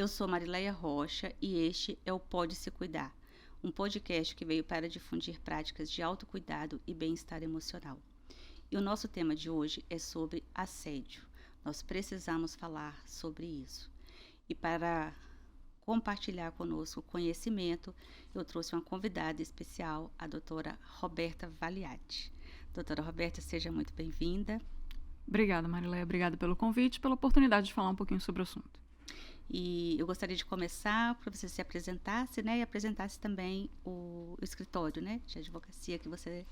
Eu sou Marileia Rocha e este é o Pode Se Cuidar, um podcast que veio para difundir práticas de autocuidado e bem-estar emocional. E o nosso tema de hoje é sobre assédio. Nós precisamos falar sobre isso. E para compartilhar conosco conhecimento, eu trouxe uma convidada especial, a doutora Roberta Valiati. Doutora Roberta, seja muito bem-vinda. Obrigada, Marileia. Obrigada pelo convite e pela oportunidade de falar um pouquinho sobre o assunto. E eu gostaria de começar para você se apresentasse, né? E apresentasse também o escritório, né? De advocacia que você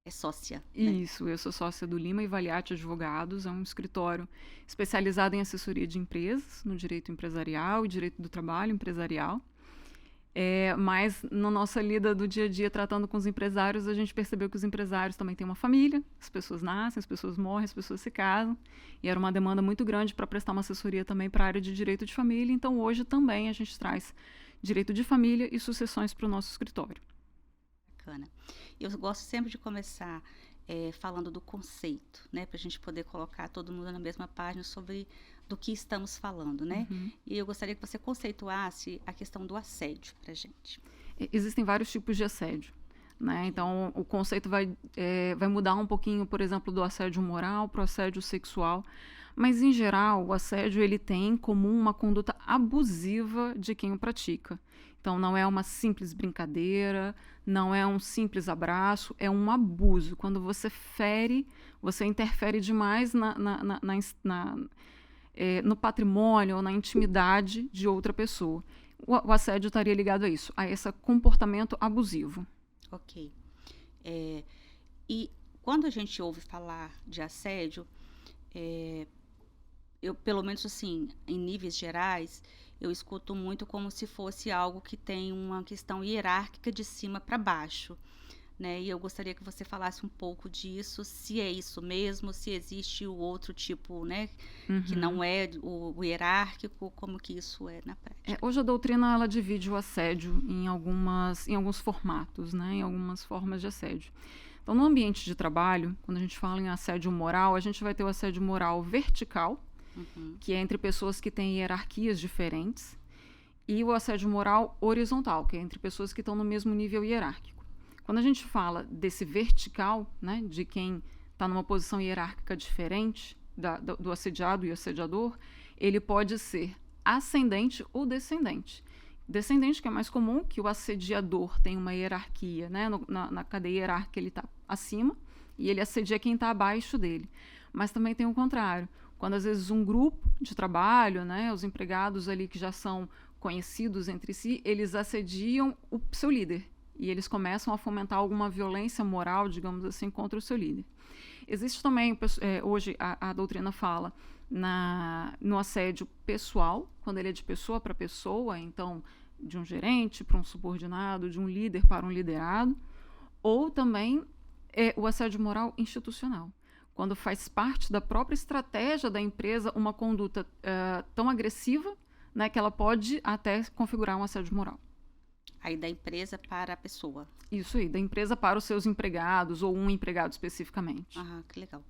é sócia. Isso, eu sou sócia do Lima e Valiati Advogados, é um escritório especializado em assessoria de empresas, no direito empresarial e direito do trabalho empresarial. Mas na nossa lida do dia a dia, tratando com os empresários, a gente percebeu que os empresários também têm uma família, as pessoas nascem, as pessoas morrem, as pessoas se casam, e era uma demanda muito grande para prestar uma assessoria também para a área de direito de família, então hoje também a gente traz direito de família e sucessões para o nosso escritório. Bacana. Eu gosto sempre de começar falando do conceito, né, para a gente poder colocar todo mundo na mesma página sobre do que estamos falando, né? Uhum. E eu gostaria que você conceituasse a questão do assédio para a gente. Existem vários tipos de assédio, né? Então, o conceito vai mudar um pouquinho, por exemplo, do assédio moral para o assédio sexual, mas, em geral, o assédio ele tem em comum uma conduta abusiva de quem o pratica. Então, não é uma simples brincadeira, não é um simples abraço, é um abuso. Quando você fere, você interfere demais no patrimônio ou na intimidade de outra pessoa. O assédio estaria ligado a isso, a esse comportamento abusivo. Ok. E quando a gente ouve falar de assédio, eu, pelo menos assim, em níveis gerais, eu escuto muito como se fosse algo que tem uma questão hierárquica de cima para baixo, né? E eu gostaria que você falasse um pouco disso, se é isso mesmo, se existe o outro tipo, né, que não é o hierárquico, como que isso é na prática. Hoje a doutrina ela divide o assédio em alguns formatos, né, em algumas formas de assédio. Então, no ambiente de trabalho, quando a gente fala em assédio moral, a gente vai ter o assédio moral vertical, que é entre pessoas que têm hierarquias diferentes, e o assédio moral horizontal, que é entre pessoas que estão no mesmo nível hierárquico. Quando a gente fala desse vertical, né, de quem está numa posição hierárquica diferente do assediado e assediador, ele pode ser ascendente ou descendente. Descendente, que é mais comum, que o assediador tem uma hierarquia, né, na cadeia hierárquica ele está acima e ele assedia quem está abaixo dele. Mas também tem o contrário. Quando, às vezes, um grupo de trabalho, né, os empregados ali que já são conhecidos entre si, eles assediam o seu líder. E eles começam a fomentar alguma violência moral, digamos assim, contra o seu líder. Existe também, hoje a doutrina fala no assédio pessoal, quando ele é de pessoa para pessoa, então de um gerente para um subordinado, de um líder para um liderado, ou também o assédio moral institucional, quando faz parte da própria estratégia da empresa uma conduta tão agressiva, né, que ela pode até configurar um assédio moral. Aí da empresa para a pessoa. Isso aí, da empresa para os seus empregados ou um empregado especificamente. Ah, que legal.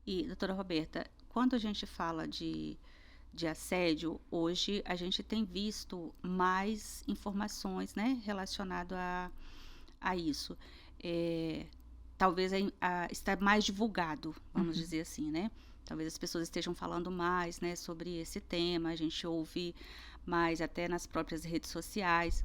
E, doutora Roberta, quando a gente fala de assédio, hoje a gente tem visto mais informações, né, relacionado a isso. Talvez está mais divulgado, vamos dizer assim, né? Talvez as pessoas estejam falando mais, né, sobre esse tema, a gente ouve mais até nas próprias redes sociais.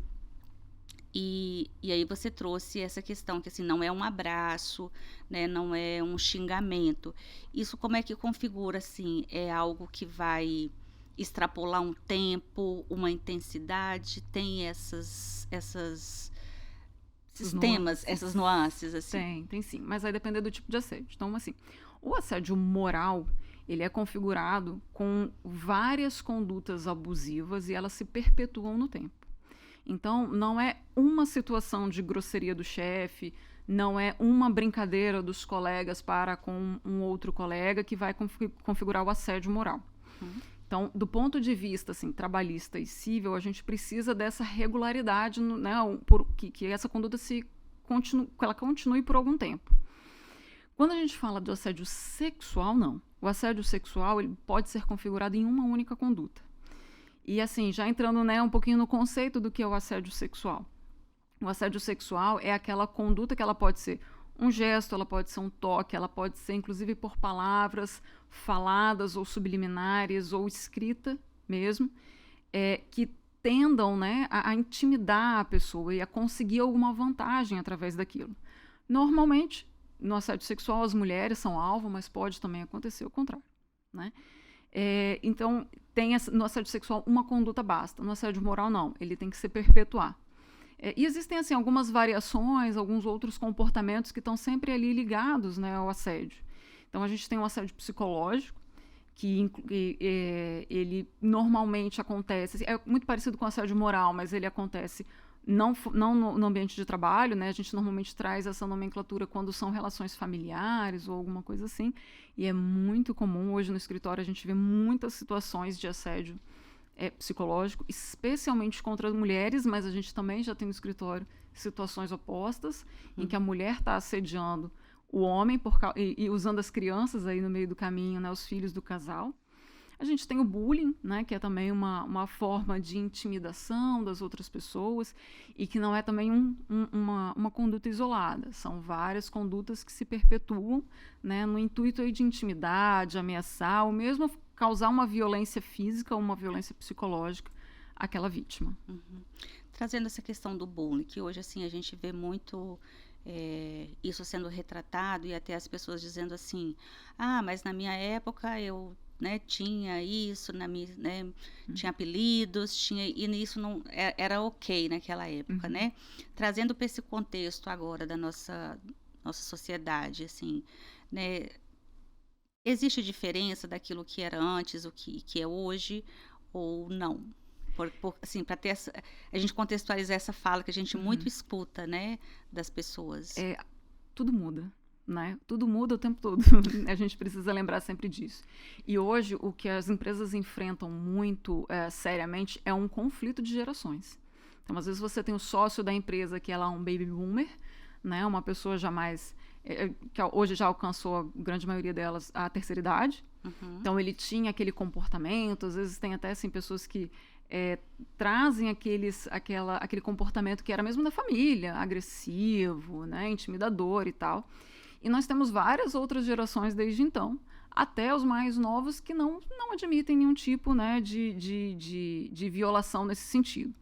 E aí você trouxe essa questão que assim, não é um abraço, né, não é um xingamento. Isso como é que configura, assim? É algo que vai extrapolar um tempo, uma intensidade? Tem esses temas, essas nuances, assim? Tem sim, mas vai depender do tipo de assédio. Então, assim, o assédio moral, ele é configurado com várias condutas abusivas e elas se perpetuam no tempo. Então, não é uma situação de grosseria do chefe, não é uma brincadeira dos colegas para com um outro colega que vai configurar o assédio moral. Então, do ponto de vista assim, trabalhista e civil, a gente precisa dessa regularidade, né, que essa conduta ela continue por algum tempo. Quando a gente fala do assédio sexual, não. O assédio sexual ele pode ser configurado em uma única conduta. E assim, já entrando, né, um pouquinho no conceito do que é o assédio sexual. O assédio sexual é aquela conduta que ela pode ser um gesto, ela pode ser um toque, ela pode ser inclusive por palavras faladas ou subliminares ou escrita mesmo, que tendam, né, a intimidar a pessoa e a conseguir alguma vantagem através daquilo. Normalmente, no assédio sexual, as mulheres são alvo, mas pode também acontecer o contrário, né? Então, no assédio sexual uma conduta basta. No assédio moral, não. Ele tem que se perpetuar. E existem assim, algumas variações, alguns outros comportamentos que estão sempre ali ligados, né, ao assédio. Então, a gente tem o assédio psicológico, que ele normalmente acontece, é muito parecido com o assédio moral, mas ele acontece não no ambiente de trabalho, né? A gente normalmente traz essa nomenclatura quando são relações familiares ou alguma coisa assim, e é muito comum. Hoje no escritório a gente vê muitas situações de assédio psicológico, especialmente contra mulheres, mas a gente também já tem no escritório situações opostas, em que a mulher está assediando o homem e usando as crianças aí no meio do caminho, né, os filhos do casal. A gente tem o bullying, né, que é também uma forma de intimidação das outras pessoas e que não é também uma conduta isolada. São várias condutas que se perpetuam, né, no intuito aí de intimidar, de ameaçar, ou mesmo causar uma violência física ou uma violência psicológica àquela vítima. Uhum. Trazendo essa questão do bullying, que hoje assim a gente vê muito isso sendo retratado e até as pessoas dizendo assim, mas na minha época eu, né, tinha isso, né, tinha apelidos, e isso não era ok naquela época, né? Trazendo para esse contexto agora da nossa sociedade, assim, né? Existe diferença daquilo que era antes, o que é hoje, ou não? Assim, para ter a gente contextualizar essa fala que a gente muito escuta, né, das pessoas. Tudo muda, né? Tudo muda o tempo todo. A gente precisa lembrar sempre disso. E hoje o que as empresas enfrentam muito seriamente é um conflito de gerações. Então, às vezes você tem o sócio da empresa que é lá um baby boomer, né? Uma pessoa que hoje já alcançou, a grande maioria delas, a terceira idade. Então ele tinha aquele comportamento, às vezes tem até assim, pessoas que trazem aquele comportamento que era mesmo da família, agressivo, né, intimidador e tal. E nós temos várias outras gerações desde então, até os mais novos que não admitem nenhum tipo, né, de violação nesse sentido.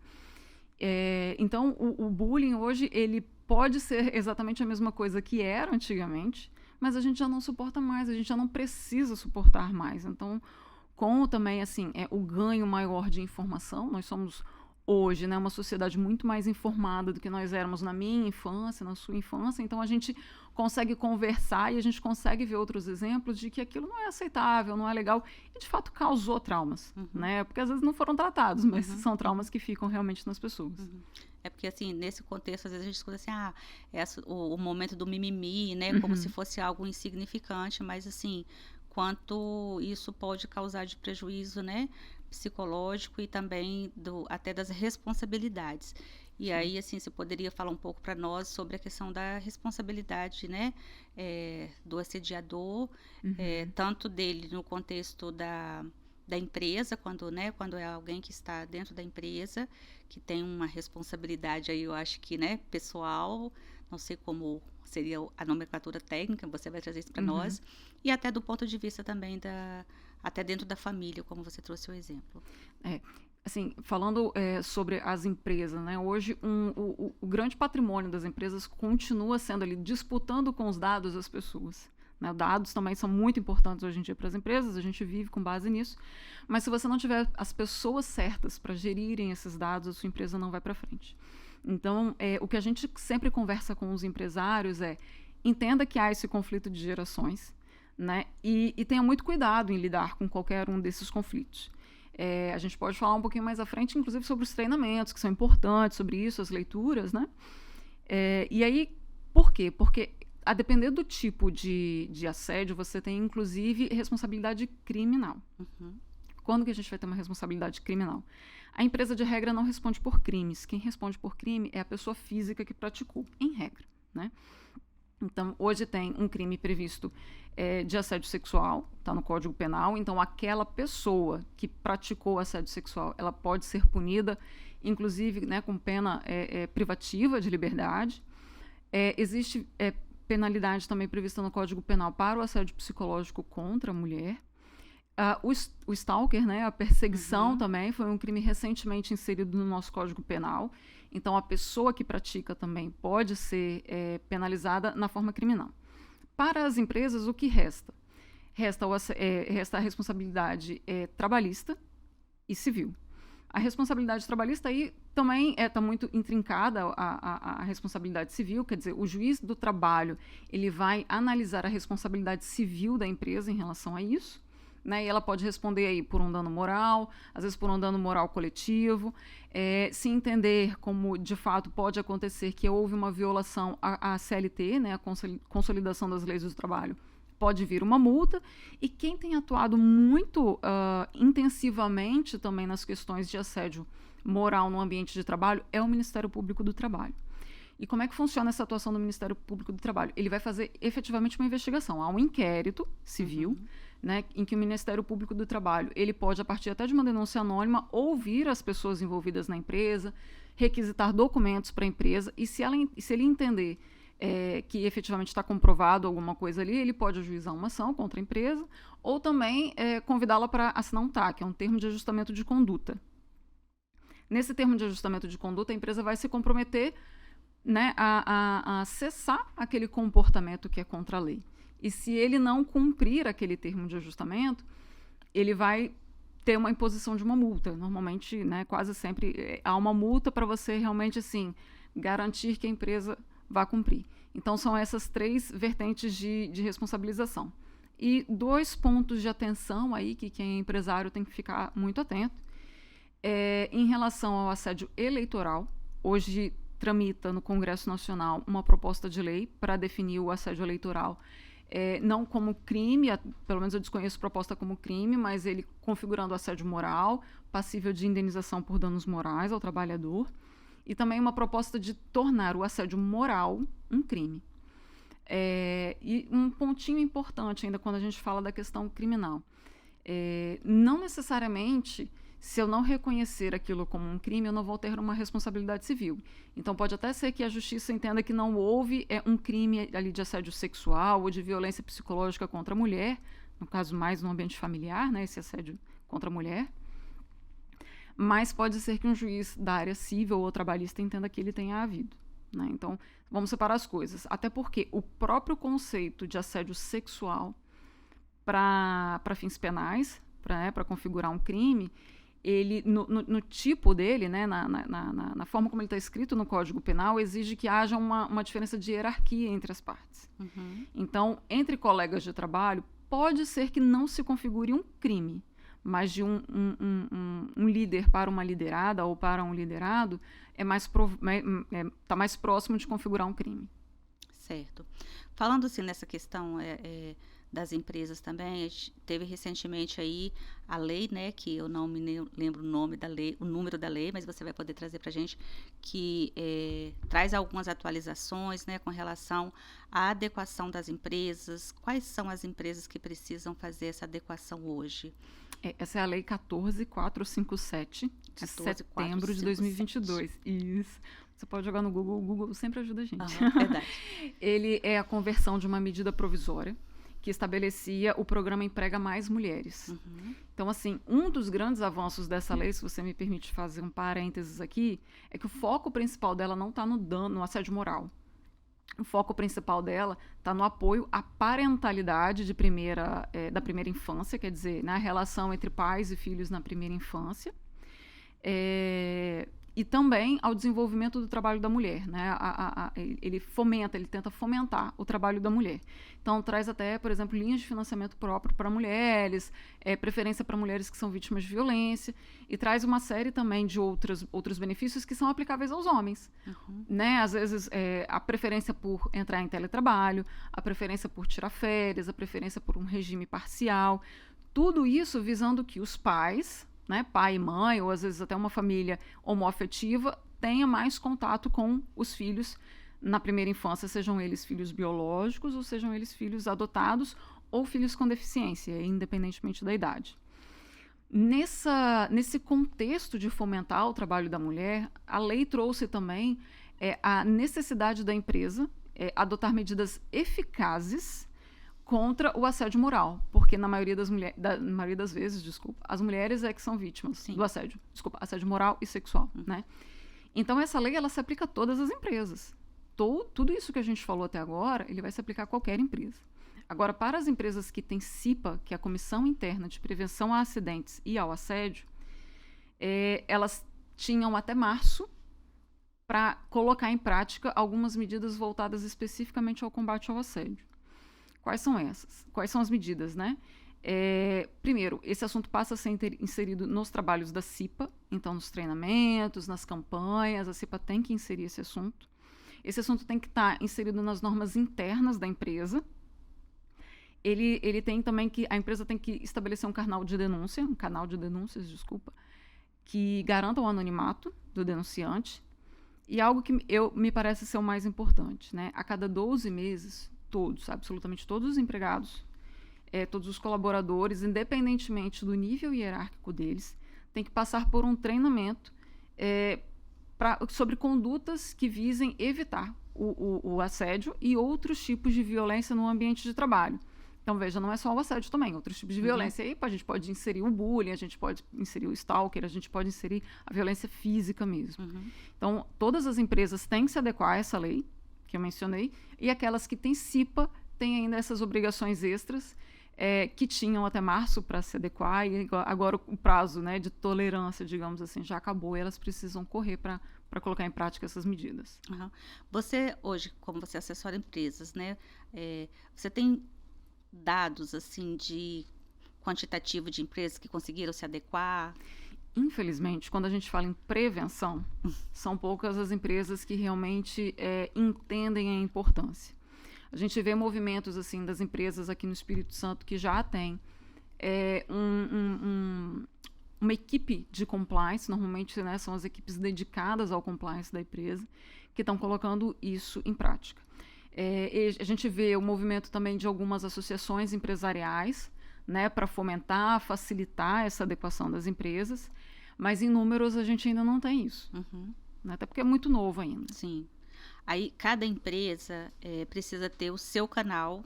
Então o bullying hoje ele pode ser exatamente a mesma coisa que era antigamente, mas a gente já não suporta mais, a gente já não precisa suportar mais. Então, com também assim, o ganho maior de informação, nós somos hoje, né, uma sociedade muito mais informada do que nós éramos na minha infância, na sua infância, então a gente consegue conversar e a gente consegue ver outros exemplos de que aquilo não é aceitável, não é legal, e de fato causou traumas, né, porque às vezes não foram tratados, mas são traumas que ficam realmente nas pessoas. É porque, assim, nesse contexto, às vezes a gente escuta assim, o momento do mimimi, né, como se fosse algo insignificante, mas, assim, quanto isso pode causar de prejuízo, né, psicológico e também até das responsabilidades. E aí, assim, você poderia falar um pouco para nós sobre a questão da responsabilidade, né, do assediador, tanto dele no contexto da empresa, quando é alguém que está dentro da empresa, que tem uma responsabilidade aí, eu acho que, né, pessoal, não sei como seria a nomenclatura técnica, você vai trazer isso para nós, e até do ponto de vista também até dentro da família, como você trouxe o exemplo. Assim, falando sobre as empresas, né, hoje o grande patrimônio das empresas continua sendo ali, disputando com os dados das pessoas. Né, dados também são muito importantes hoje em dia para as empresas, a gente vive com base nisso, mas se você não tiver as pessoas certas para gerirem esses dados, a sua empresa não vai para frente. Então, o que a gente sempre conversa com os empresários entenda que há esse conflito de gerações, né, e tenha muito cuidado em lidar com qualquer um desses conflitos. A gente pode falar um pouquinho mais à frente, inclusive, sobre os treinamentos, que são importantes, sobre isso, as leituras, né? E aí, por quê? Porque a depender do tipo de assédio, você tem, inclusive, responsabilidade criminal. Quando que a gente vai ter uma responsabilidade criminal? A empresa, de regra, não responde por crimes. Quem responde por crime é a pessoa física que praticou, em regra, né? Então, hoje tem um crime previsto de assédio sexual, está no Código Penal. Então, aquela pessoa que praticou assédio sexual, ela pode ser punida, inclusive, né, com pena privativa de liberdade. Existe penalidade também prevista no Código Penal para o assédio psicológico contra a mulher. O stalker, né, a perseguição também, foi um crime recentemente inserido no nosso Código Penal. Então, a pessoa que pratica também pode ser penalizada na forma criminal. Para as empresas, o que resta? Resta a responsabilidade trabalhista e civil. A responsabilidade trabalhista aí também está muito intrincada a responsabilidade civil, quer dizer, o juiz do trabalho ele vai analisar a responsabilidade civil da empresa em relação a isso. Né, e ela pode responder aí por um dano moral, às vezes por um dano moral coletivo, se entender como de fato pode acontecer que houve uma violação à CLT, né, a Consolidação das Leis do Trabalho, pode vir uma multa, e quem tem atuado muito intensivamente também nas questões de assédio moral no ambiente de trabalho é o Ministério Público do Trabalho. E como é que funciona essa atuação do Ministério Público do Trabalho? Ele vai fazer efetivamente uma investigação. Há um inquérito civil, né, em que o Ministério Público do Trabalho ele pode, a partir até de uma denúncia anônima, ouvir as pessoas envolvidas na empresa, requisitar documentos para a empresa, e se ele entender que efetivamente está comprovado alguma coisa ali, ele pode ajuizar uma ação contra a empresa, ou também convidá-la para assinar um TAC, é um termo de ajustamento de conduta. Nesse termo de ajustamento de conduta, a empresa vai se comprometer, né, a cessar aquele comportamento que é contra a lei. E se ele não cumprir aquele termo de ajustamento, ele vai ter uma imposição de uma multa. Normalmente, né, quase sempre há uma multa para você realmente assim, garantir que a empresa vá cumprir. Então, são essas 3 vertentes de responsabilização. E 2 pontos de atenção aí que quem é empresário tem que ficar muito atento. Em relação ao assédio eleitoral, hoje tramita no Congresso Nacional uma proposta de lei para definir o assédio eleitoral não como crime, pelo menos eu desconheço proposta como crime, mas ele configurando assédio moral, passível de indenização por danos morais ao trabalhador, e também uma proposta de tornar o assédio moral um crime. E um pontinho importante ainda quando a gente fala da questão criminal. Não necessariamente, se eu não reconhecer aquilo como um crime, eu não vou ter uma responsabilidade civil. Então, pode até ser que a justiça entenda que não houve um crime ali de assédio sexual ou de violência psicológica contra a mulher, no caso mais no ambiente familiar, né, esse assédio contra a mulher. Mas pode ser que um juiz da área civil ou trabalhista entenda que ele tenha havido. Né? Então, vamos separar as coisas. Até porque o próprio conceito de assédio sexual para fins penais, para configurar um crime, ele, no tipo dele, né, na forma como ele está escrito no Código Penal, exige que haja uma diferença de hierarquia entre as partes. Então, entre colegas de trabalho, pode ser que não se configure um crime, mas de um líder para uma liderada ou para um liderado está mais próximo de configurar um crime. Certo. Falando assim nessa questão das empresas também, a gente teve recentemente aí a lei, né, que eu não me lembro o nome da lei, o número da lei, mas você vai poder trazer para a gente, que traz algumas atualizações, né, com relação à adequação das empresas. Quais são as empresas que precisam fazer essa adequação hoje? Essa é a Lei 14.457, de setembro de 2022. Isso. Você pode jogar no Google, o Google sempre ajuda a gente. Verdade. Ele é a conversão de uma medida provisória que estabelecia o programa Emprega Mais Mulheres. Então, assim, um dos grandes avanços dessa lei, se você me permite fazer um parênteses aqui, é que o foco principal dela não está no assédio moral. O foco principal dela está no apoio à parentalidade da primeira infância, quer dizer, na relação entre pais e filhos na primeira infância, e também ao desenvolvimento do trabalho da mulher, né? Ele tenta fomentar o trabalho da mulher. Então, traz até, por exemplo, linhas de financiamento próprio para mulheres, preferência para mulheres que são vítimas de violência, e traz uma série também de outros benefícios que são aplicáveis aos homens. Né? Às vezes, a preferência por entrar em teletrabalho, a preferência por tirar férias, a preferência por um regime parcial, tudo isso visando que os pais, né, pai e mãe, ou às vezes até uma família homoafetiva, tenha mais contato com os filhos na primeira infância, sejam eles filhos biológicos ou sejam eles filhos adotados ou filhos com deficiência, independentemente da idade. Nesse contexto de fomentar o trabalho da mulher, a lei trouxe também a necessidade da empresa adotar medidas eficazes contra o assédio moral, porque na maioria das vezes, as mulheres é que são vítimas do assédio, assédio moral e sexual, né? Então essa lei ela se aplica a todas as empresas. Tudo isso que a gente falou até agora, ele vai se aplicar a qualquer empresa. Agora, para as empresas que têm CIPA, que é a Comissão Interna de Prevenção a Acidentes e ao Assédio, elas tinham até março para colocar em prática algumas medidas voltadas especificamente ao combate ao assédio. Quais são essas? Quais são as medidas, né? Primeiro, esse assunto passa a ser inserido nos trabalhos da CIPA, então nos treinamentos, nas campanhas, a CIPA tem que inserir esse assunto. Esse assunto tem que estar inserido nas normas internas da empresa. Ele tem também a empresa tem que estabelecer um canal de denúncias, que garanta o anonimato do denunciante. E algo que me parece ser o mais importante, né? A cada 12 meses, absolutamente todos os empregados, todos os colaboradores, independentemente do nível hierárquico deles, têm que passar por um treinamento sobre condutas que visem evitar o assédio e outros tipos de violência no ambiente de trabalho. Então, veja, não é só o assédio também, outros tipos de violência. Aí a gente pode inserir o bullying, a gente pode inserir o stalker, a gente pode inserir a violência física mesmo. Então, todas as empresas têm que se adequar a essa lei, que eu mencionei, e aquelas que têm CIPA têm ainda essas obrigações extras, que tinham até março para se adequar, e agora o prazo, né, de tolerância, digamos assim, já acabou, e elas precisam correr para colocar em prática essas medidas. Você, hoje, como você assessora empresas, né, você tem dados assim de quantitativo de empresas que conseguiram se adequar? Infelizmente, quando a gente fala em prevenção, são poucas as empresas que realmente entendem a importância. A gente vê movimentos assim das empresas aqui no Espírito Santo que já têm uma equipe de compliance, normalmente, né, são as equipes dedicadas ao compliance da empresa, que estão colocando isso em prática. A gente vê o movimento também de algumas associações empresariais, né, para fomentar, facilitar essa adequação das empresas, mas em números a gente ainda não tem isso, né, até porque é muito novo ainda. Sim. Aí cada empresa precisa ter o seu canal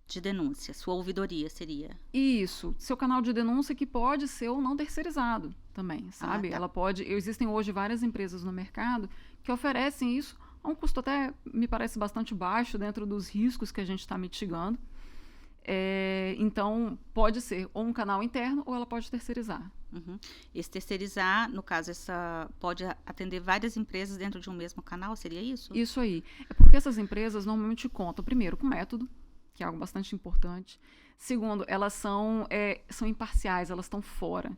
de denúncia, sua ouvidoria seria? Isso, seu canal de denúncia que pode ser ou não terceirizado também, sabe? Tá. Ela pode, existem hoje várias empresas no mercado que oferecem isso a um custo até, me parece, bastante baixo dentro dos riscos que a gente está mitigando. Então, pode ser ou um canal interno ou ela pode terceirizar. Esse terceirizar, no caso, pode atender várias empresas dentro de um mesmo canal, seria isso? Isso aí. É porque essas empresas normalmente contam, primeiro, com método, que é algo bastante importante. Segundo, elas são imparciais, elas estão fora.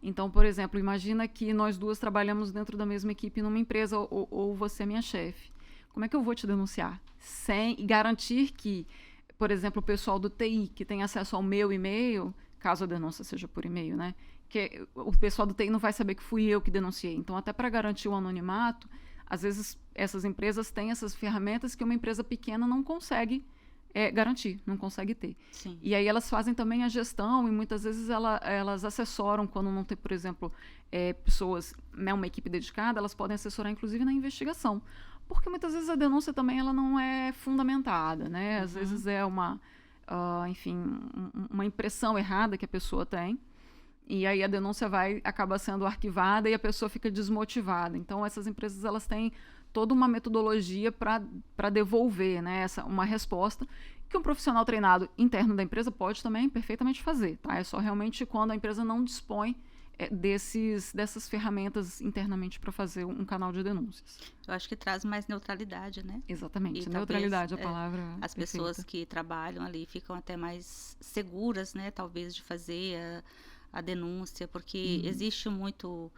Então, por exemplo, imagina que nós duas trabalhamos dentro da mesma equipe numa empresa ou você é minha chefe. Como é que eu vou te denunciar? Sem garantir que, por exemplo, o pessoal do TI, que tem acesso ao meu e-mail, caso a denúncia seja por e-mail, né? Que o pessoal do TI não vai saber que fui eu que denunciei. Então, até para garantir o anonimato, às vezes essas empresas têm essas ferramentas que uma empresa pequena não consegue garantir, não consegue ter. Sim. E aí elas fazem também a gestão e muitas vezes elas assessoram quando não tem, por exemplo, pessoas, né, uma equipe dedicada, elas podem assessorar inclusive na investigação. Porque muitas vezes a denúncia também ela não é fundamentada, né? Às vezes é uma impressão errada que a pessoa tem. E aí a denúncia acaba sendo arquivada e a pessoa fica desmotivada. Então, essas empresas elas têm toda uma metodologia para devolver, né, uma resposta que um profissional treinado interno da empresa pode também perfeitamente fazer. Tá? É só realmente quando a empresa não dispõe dessas ferramentas internamente para fazer um canal de denúncias. Eu acho que traz mais neutralidade, né? Exatamente, neutralidade é a palavra as perfeita. Pessoas que trabalham ali ficam até mais seguras, né, talvez, de fazer a denúncia, porque existe muito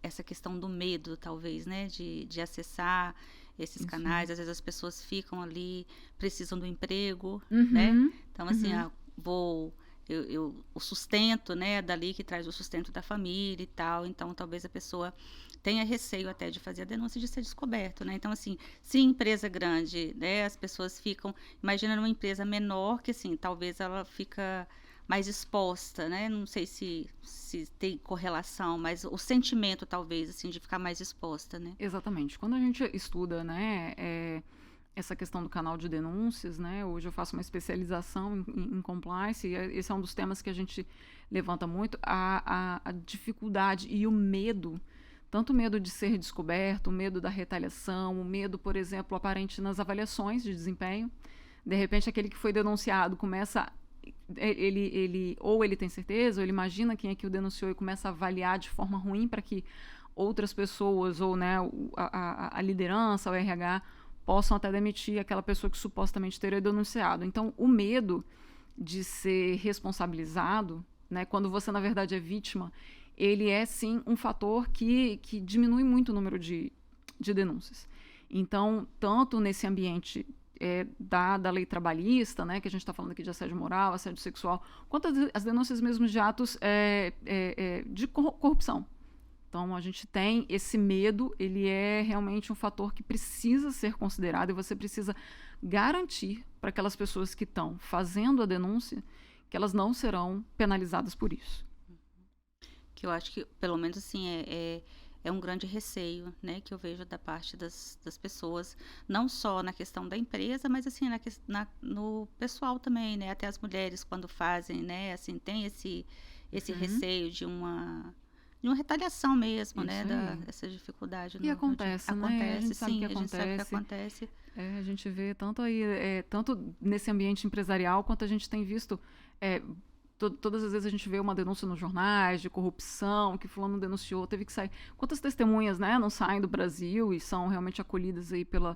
essa questão do medo, talvez, né, de acessar esses canais. Às vezes as pessoas ficam ali, precisam do emprego, né? Então, assim, vou o sustento, né, dali que traz o sustento da família e tal, então talvez a pessoa tenha receio até de fazer a denúncia e de ser descoberto, né. Então, assim, se empresa grande, né, as pessoas ficam imagina numa empresa menor que, assim, talvez ela fica mais exposta, né, não sei se tem correlação, mas o sentimento talvez, assim, de ficar mais exposta, né. Exatamente. Quando a gente estuda, né, essa questão do canal de denúncias, né, hoje eu faço uma especialização em compliance, e esse é um dos temas que a gente levanta muito, a dificuldade e o medo, tanto o medo de ser descoberto, o medo da retaliação, o medo, por exemplo, aparente nas avaliações de desempenho. De repente, aquele que foi denunciado começa ou ele tem certeza, ou ele imagina quem é que o denunciou e começa a avaliar de forma ruim para que outras pessoas, ou, né, a liderança, o RH, possam até demitir aquela pessoa que supostamente teria denunciado. Então, o medo de ser responsabilizado, né, quando você, na verdade, é vítima, ele é, sim, um fator que diminui muito o número de denúncias. Então, tanto nesse ambiente da lei trabalhista, né, que a gente está falando aqui de assédio moral, assédio sexual, quanto as denúncias mesmo de atos de corrupção. Então, a gente tem esse medo, ele é realmente um fator que precisa ser considerado, e você precisa garantir para aquelas pessoas que estão fazendo a denúncia que elas não serão penalizadas por isso. Que eu acho que, pelo menos assim, é um grande receio, né, que eu vejo da parte das pessoas, não só na questão da empresa, mas assim, no pessoal também, né, até as mulheres quando fazem, né, assim, tem esse receio de uma retaliação mesmo, Isso né, aí. essa dificuldade. E acontece, né? Acontece, A gente sabe sim, que a gente sabe que acontece. acontece. A gente vê tanto aí, tanto nesse ambiente empresarial, quanto a gente tem visto, todas as vezes a gente vê uma denúncia nos jornais de corrupção, que fulano denunciou, teve que sair. Quantas testemunhas, né, não saem do Brasil e são realmente acolhidas aí pelo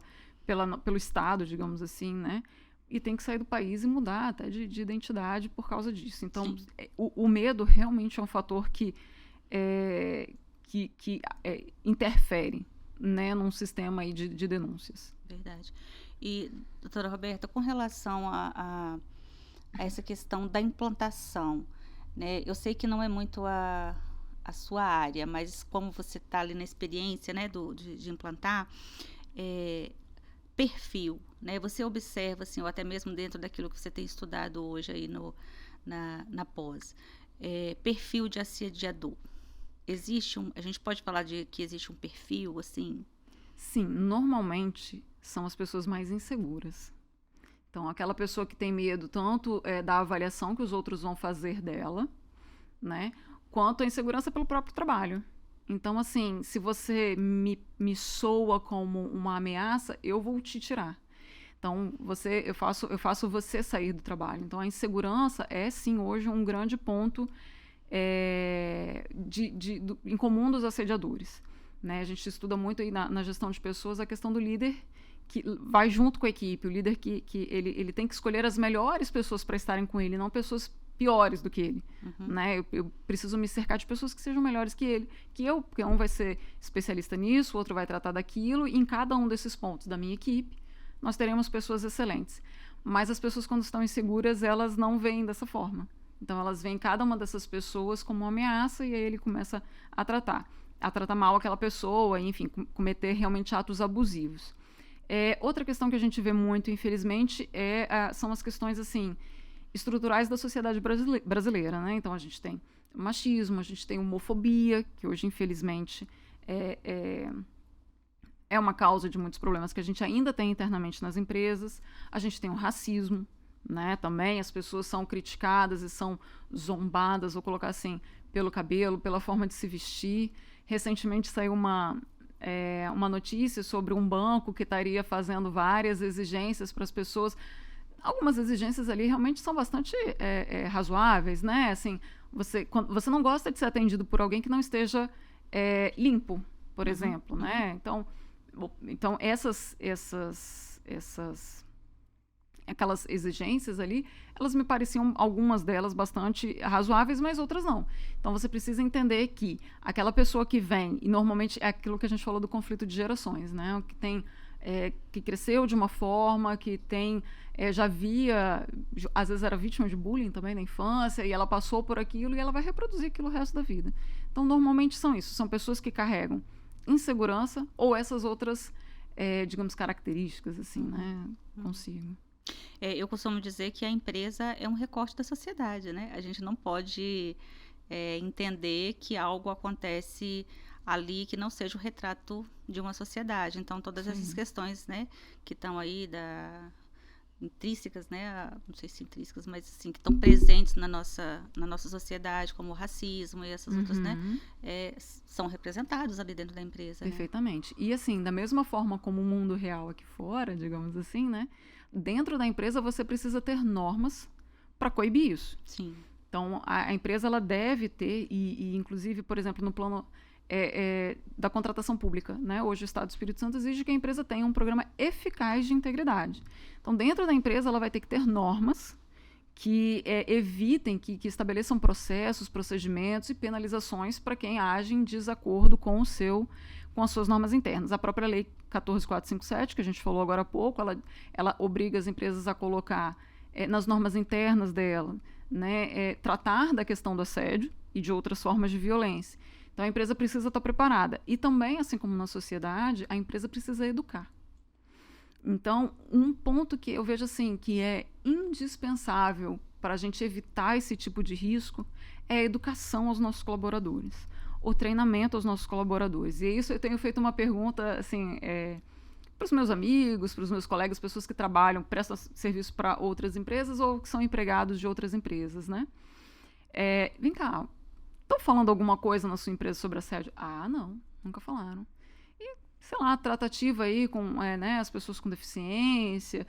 Estado, digamos assim, né? E tem que sair do país e mudar até de identidade por causa disso. Então, o medo realmente é um fator que interfere, né, num sistema aí de denúncias. Verdade. E, doutora Roberta, com relação a essa questão da implantação, né, eu sei que não é muito a sua área, mas como você está ali na experiência, né, de implantar, perfil, né, você observa, assim, ou até mesmo dentro daquilo que você tem estudado hoje aí na pós, perfil de assediador. A gente pode falar de que existe um perfil, assim? Sim, normalmente são as pessoas mais inseguras. Então, aquela pessoa que tem medo tanto da avaliação que os outros vão fazer dela, né, quanto a insegurança pelo próprio trabalho. Então, assim, se você me soa como uma ameaça, eu vou te tirar. Então, eu faço você sair do trabalho. Então, a insegurança é, sim, hoje um grande ponto em comum dos assediadores. Né? A gente estuda muito aí na gestão de pessoas a questão do líder que vai junto com a equipe, o líder que ele tem que escolher as melhores pessoas para estarem com ele, não pessoas piores do que ele. Uhum. Né? Eu preciso me cercar de pessoas que sejam melhores que eu, porque um vai ser especialista nisso, o outro vai tratar daquilo, e em cada um desses pontos da minha equipe, nós teremos pessoas excelentes. Mas as pessoas, quando estão inseguras, elas não veem dessa forma. Então, elas veem cada uma dessas pessoas como uma ameaça, e aí ele começa a tratar mal aquela pessoa, e, enfim, cometer realmente atos abusivos. Outra questão que a gente vê muito, infelizmente, são as questões, assim, estruturais da sociedade brasileira, né? Então, a gente tem machismo, a gente tem homofobia, que hoje, infelizmente, é uma causa de muitos problemas que a gente ainda tem internamente nas empresas. A gente tem o racismo, né? Também as pessoas são criticadas e são zombadas, vou colocar assim, pelo cabelo, pela forma de se vestir. Recentemente saiu uma notícia sobre um banco que estaria fazendo várias exigências para as pessoas. Algumas exigências ali realmente são bastante razoáveis, né? Assim, você não gosta de ser atendido por alguém que não esteja limpo, por exemplo, né? Então aquelas exigências ali, elas me pareciam, algumas delas, bastante razoáveis, mas outras não. Então, você precisa entender que aquela pessoa que vem, e normalmente é aquilo que a gente falou do conflito de gerações, né? Que tem que cresceu de uma forma, que tem já via, às vezes era vítima de bullying também na infância, e ela passou por aquilo e ela vai reproduzir aquilo o resto da vida. Então, normalmente são pessoas que carregam insegurança ou essas outras, digamos, características, assim, né, consigo. Eu costumo dizer que a empresa é um recorte da sociedade, né? A gente não pode entender que algo acontece ali que não seja o retrato de uma sociedade. Então, todas essas questões, né, que estão aí intrínsecas, né, não sei se intrínsecas, mas assim, que estão presentes na nossa sociedade, como o racismo e essas outras, né, são representados ali dentro da empresa. Perfeitamente. Né? E assim, da mesma forma como o mundo real aqui fora, digamos assim, né, dentro da empresa você precisa ter normas para coibir isso. Sim. Então, a empresa ela deve ter, e inclusive, por exemplo, no plano da contratação pública, né? Hoje o Estado do Espírito Santo exige que a empresa tenha um programa eficaz de integridade. Então, dentro da empresa, ela vai ter que ter normas que evitem, que estabeleçam processos, procedimentos e penalizações para quem age em desacordo com as suas normas internas. A própria Lei 14.457, que a gente falou agora há pouco, ela obriga as empresas a colocar nas normas internas dela, né, tratar da questão do assédio e de outras formas de violência. Então, a empresa precisa estar preparada. E também, assim como na sociedade, a empresa precisa educar. Então, um ponto que eu vejo assim, que é indispensável para a gente evitar esse tipo de risco é a educação aos nossos colaboradores, o treinamento aos nossos colaboradores. E isso eu tenho feito uma pergunta assim, para os meus amigos, para os meus colegas, pessoas que trabalham, prestam serviço para outras empresas ou que são empregados de outras empresas, né? Vem cá, estão falando alguma coisa na sua empresa sobre assédio? Ah, não, nunca falaram. E, sei lá, tratativa aí com né, as pessoas com deficiência,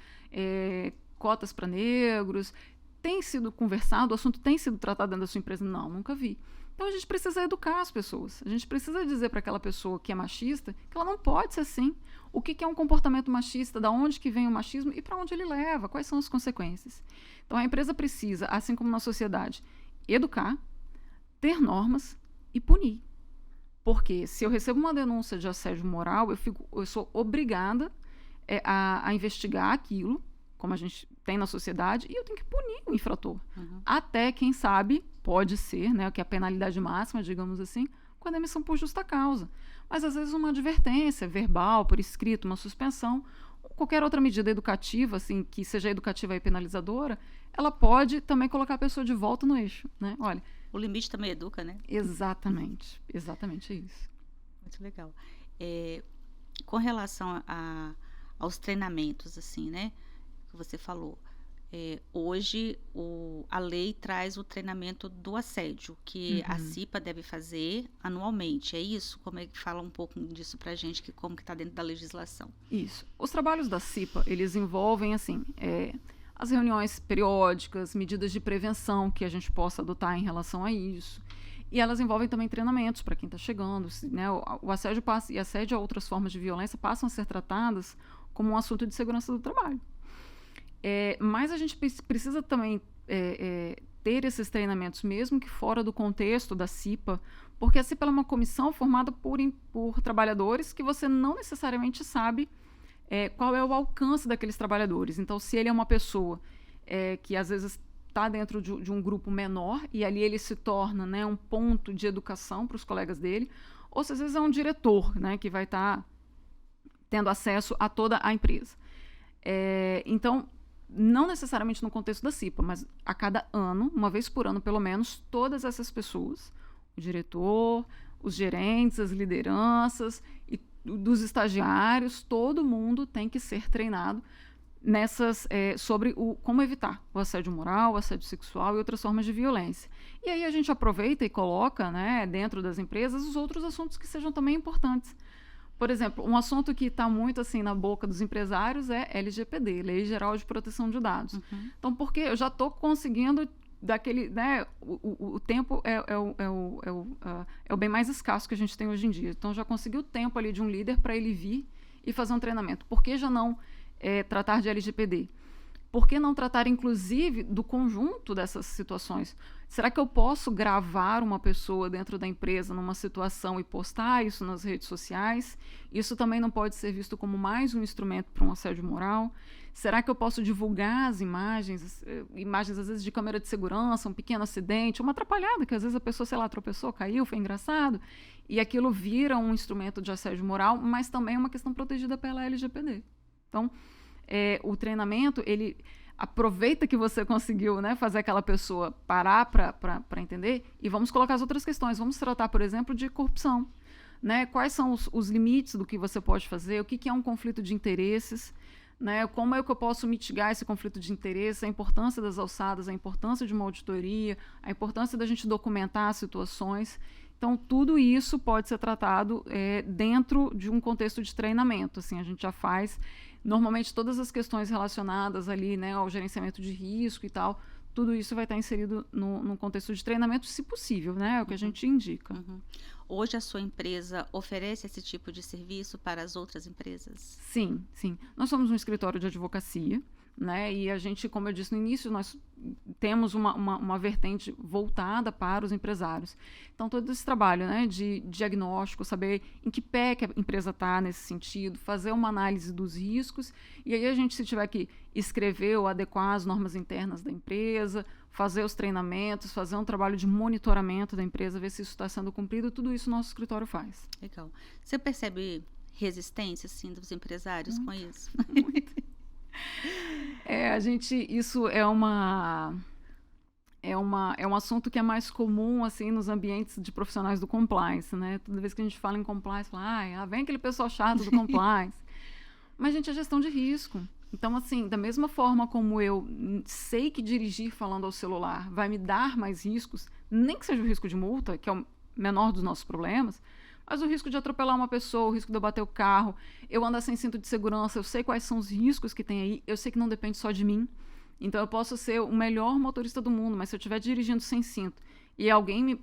cotas para negros, tem sido conversado, o assunto tem sido tratado dentro da sua empresa? Não, nunca vi. Então a gente precisa educar as pessoas. A gente precisa dizer para aquela pessoa que é machista que ela não pode ser assim. O que é um comportamento machista, da onde que vem o machismo e para onde ele leva, quais são as consequências. Então a empresa precisa, assim como na sociedade, educar, ter normas e punir. Porque se eu recebo uma denúncia de assédio moral, eu sou obrigada a investigar aquilo, como a gente tem na sociedade, e eu tenho que punir o infrator. Uhum. Até, quem sabe, pode ser, né, que é a penalidade máxima, digamos assim, com a demissão por justa causa. Mas, às vezes, uma advertência verbal, por escrito, uma suspensão, qualquer outra medida educativa, assim, que seja educativa e penalizadora, ela pode também colocar a pessoa de volta no eixo, né? Olha, o limite também educa, né? Exatamente, exatamente isso. Muito legal. Com relação aos treinamentos, assim, né, que você falou, hoje a lei traz o treinamento do assédio, que a CIPA deve fazer anualmente, é isso? Como é que fala um pouco disso pra gente, como que está dentro da legislação? Isso. Os trabalhos da CIPA, eles envolvem, assim, as reuniões periódicas, medidas de prevenção que a gente possa adotar em relação a isso. E elas envolvem também treinamentos para quem está chegando. Né? O assédio e assédio a outras formas de violência passam a ser tratadas como um assunto de segurança do trabalho. Mas a gente precisa também ter esses treinamentos, mesmo que fora do contexto da CIPA, porque a CIPA é uma comissão formada por trabalhadores que você não necessariamente sabe qual é o alcance daqueles trabalhadores. Então, se ele é uma pessoa que às vezes está dentro de um grupo menor e ali ele se torna, né, um ponto de educação para os colegas dele, ou se às vezes é um diretor, né, que vai estar tendo acesso a toda a empresa. Então, não necessariamente no contexto da CIPA, mas a cada ano, uma vez por ano pelo menos, todas essas pessoas, o diretor, os gerentes, as lideranças e dos estagiários, todo mundo tem que ser treinado sobre como evitar o assédio moral, o assédio sexual e outras formas de violência. E aí a gente aproveita e coloca, né, dentro das empresas os outros assuntos que sejam também importantes. Por exemplo, um assunto que está muito assim na boca dos empresários é LGPD, Lei Geral de Proteção de Dados. Uhum. Então, porque eu já estou conseguindo daquele, né, o tempo é o bem mais escasso que a gente tem hoje em dia. Então, já consegui o tempo ali de um líder para ele vir e fazer um treinamento. Por que já não tratar de LGPD? Por que não tratar, inclusive, do conjunto dessas situações? Será que eu posso gravar uma pessoa dentro da empresa numa situação e postar isso nas redes sociais? Isso também não pode ser visto como mais um instrumento para um assédio moral? Será que eu posso divulgar as imagens, imagens às vezes de câmera de segurança, um pequeno acidente, uma atrapalhada, que às vezes a pessoa, sei lá, tropeçou, caiu, foi engraçado, e aquilo vira um instrumento de assédio moral, mas também é uma questão protegida pela LGPD. Então, o treinamento, ele aproveita que você conseguiu, né, fazer aquela pessoa parar para entender, e vamos colocar as outras questões. Vamos tratar, por exemplo, de corrupção. Né? Quais são os limites do que você pode fazer, o que é um conflito de interesses, né? Como é que eu posso mitigar esse conflito de interesse, a importância das alçadas, a importância de uma auditoria, a importância da gente documentar as situações. Então, tudo isso pode ser tratado dentro de um contexto de treinamento. Assim, a gente já faz, normalmente, todas as questões relacionadas ali, né, ao gerenciamento de risco e tal, tudo isso vai estar inserido num contexto de treinamento, se possível, né? É o que a gente indica. Uhum. Hoje a sua empresa oferece esse tipo de serviço para as outras empresas? Sim, sim. Nós somos um escritório de advocacia, né? E a gente, como eu disse no início, nós temos uma vertente voltada para os empresários. Então, todo esse trabalho, né, de diagnóstico, saber em que pé que a empresa está nesse sentido, fazer uma análise dos riscos, e aí a gente, se tiver que escrever ou adequar as normas internas da empresa, fazer os treinamentos, fazer um trabalho de monitoramento da empresa, ver se isso está sendo cumprido, tudo isso o nosso escritório faz. Legal. Você percebe resistência, assim, dos empresários com isso? Muito. Isso é um assunto que é mais comum, assim, nos ambientes de profissionais do compliance, né? Toda vez que a gente fala em compliance, fala, vem aquele pessoal chato do compliance. Mas, gente, é gestão de risco. Então, assim, da mesma forma como eu sei que dirigir falando ao celular vai me dar mais riscos, nem que seja o risco de multa, que é o menor dos nossos problemas, mas o risco de atropelar uma pessoa, o risco de eu bater o carro, eu andar sem cinto de segurança, eu sei quais são os riscos que tem aí, eu sei que não depende só de mim. Então, eu posso ser o melhor motorista do mundo, mas se eu estiver dirigindo sem cinto e alguém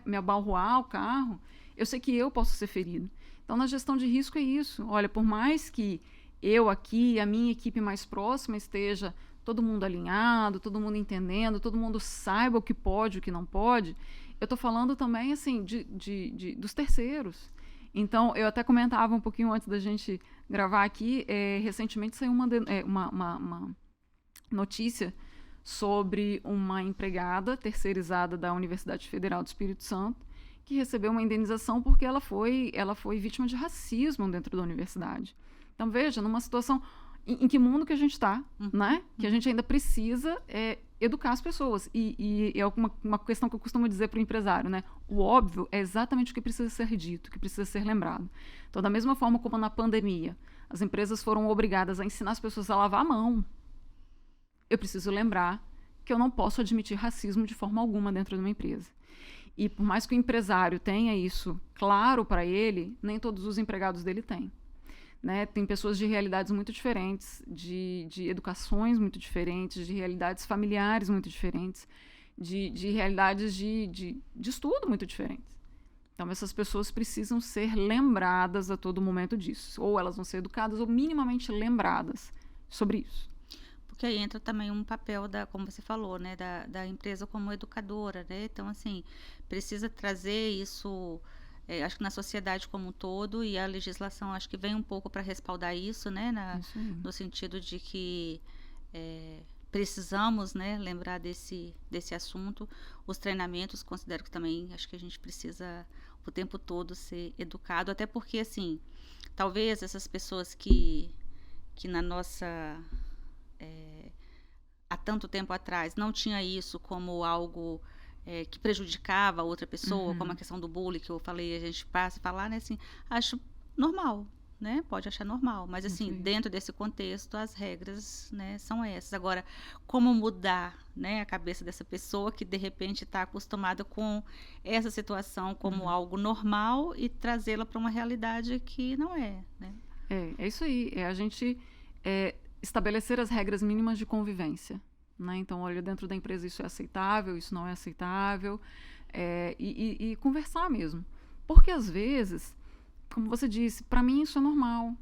me abalroar o carro, eu sei que eu posso ser ferido. Então, na gestão de risco é isso. Olha, por mais que eu aqui e a minha equipe mais próxima esteja todo mundo alinhado, todo mundo entendendo, todo mundo saiba o que pode e o que não pode, eu estou falando também, assim, dos terceiros. Então, eu até comentava um pouquinho antes da gente gravar aqui, recentemente saiu uma notícia sobre uma empregada terceirizada da Universidade Federal do Espírito Santo que recebeu uma indenização porque ela foi vítima de racismo dentro da universidade. Então, veja, numa situação em que mundo que a gente está, né? Que a gente ainda precisa educar as pessoas. E é uma questão que eu costumo dizer para o empresário, né? O óbvio é exatamente o que precisa ser dito, o que precisa ser lembrado. Então, da mesma forma como na pandemia, as empresas foram obrigadas a ensinar as pessoas a lavar a mão, eu preciso lembrar que eu não posso admitir racismo de forma alguma dentro de uma empresa. E por mais que o empresário tenha isso claro para ele, nem todos os empregados dele têm. Né? Tem pessoas de realidades muito diferentes, de educações muito diferentes, de realidades familiares muito diferentes, de realidades de estudo muito diferentes. Então, essas pessoas precisam ser lembradas a todo momento disso. Ou elas vão ser educadas ou minimamente lembradas sobre isso. Porque aí entra também um papel como você falou, né, da empresa como educadora, né? Então, assim, precisa trazer isso... acho que na sociedade como um todo, e a legislação acho que vem um pouco para respaldar isso, né, no sentido de que precisamos, né, lembrar desse assunto. Os treinamentos, considero que também acho que a gente precisa o tempo todo ser educado, até porque, assim, talvez essas pessoas que na nossa... há tanto tempo atrás não tinha isso como algo... que prejudicava a outra pessoa, como a questão do bullying que eu falei, a gente passa a falar, né, assim, acho normal, né, pode achar normal, mas assim, dentro desse contexto, as regras, né, são essas. Agora, como mudar, né, a cabeça dessa pessoa que de repente está acostumada com essa situação como algo normal e trazê-la para uma realidade que não é, né? É isso aí, a gente estabelecer as regras mínimas de convivência. Né? Então, olha, dentro da empresa isso é aceitável, isso não é aceitável, e conversar mesmo. Porque, às vezes, como você disse, para mim isso é normal.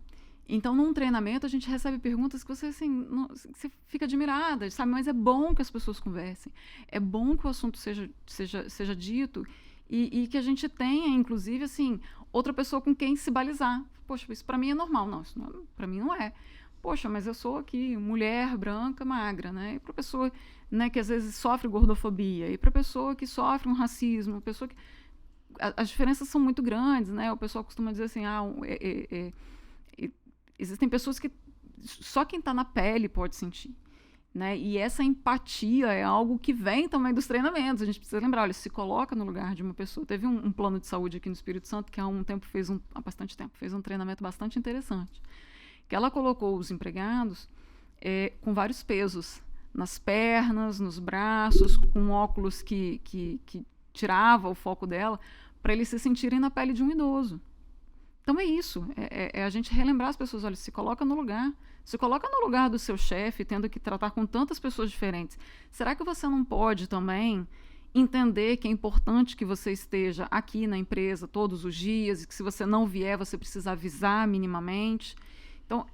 Então, num treinamento, a gente recebe perguntas que você, assim, você fica admirada, sabe? Mas é bom que as pessoas conversem. É bom que o assunto seja dito e que a gente tenha, inclusive, assim, outra pessoa com quem se balizar. Poxa, isso para mim é normal. Não, isso para mim não é. Poxa, mas eu sou aqui mulher, branca, magra, né? E para pessoa, né, que às vezes sofre gordofobia, e para pessoa que sofre um racismo, pessoa que... As diferenças são muito grandes, né? O pessoal costuma dizer assim, existem pessoas que só quem está na pele pode sentir, né? E essa empatia é algo que vem também dos treinamentos. A gente precisa lembrar, olha, se coloca no lugar de uma pessoa. Teve um plano de saúde aqui no Espírito Santo que há bastante tempo fez um treinamento bastante interessante, que ela colocou os empregados com vários pesos nas pernas, nos braços, com óculos que tirava o foco dela, para eles se sentirem na pele de um idoso. Então é isso, é a gente relembrar as pessoas, olha, se coloca no lugar do seu chefe, tendo que tratar com tantas pessoas diferentes. Será que você não pode também entender que é importante que você esteja aqui na empresa todos os dias e que se você não vier, você precisa avisar minimamente? Então,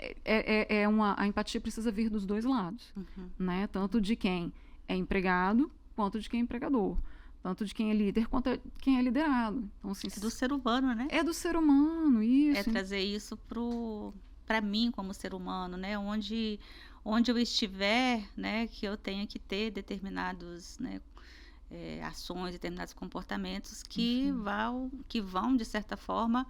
a empatia precisa vir dos dois lados, né? Tanto de quem é empregado quanto de quem é empregador. Tanto de quem é líder quanto de quem é liderado. Então, assim, É do ser humano, né? É do ser humano, isso. É trazer isso para mim como ser humano, né? Onde eu estiver, né? Que eu tenha que ter determinados, né? Ações, determinados comportamentos que vão de certa forma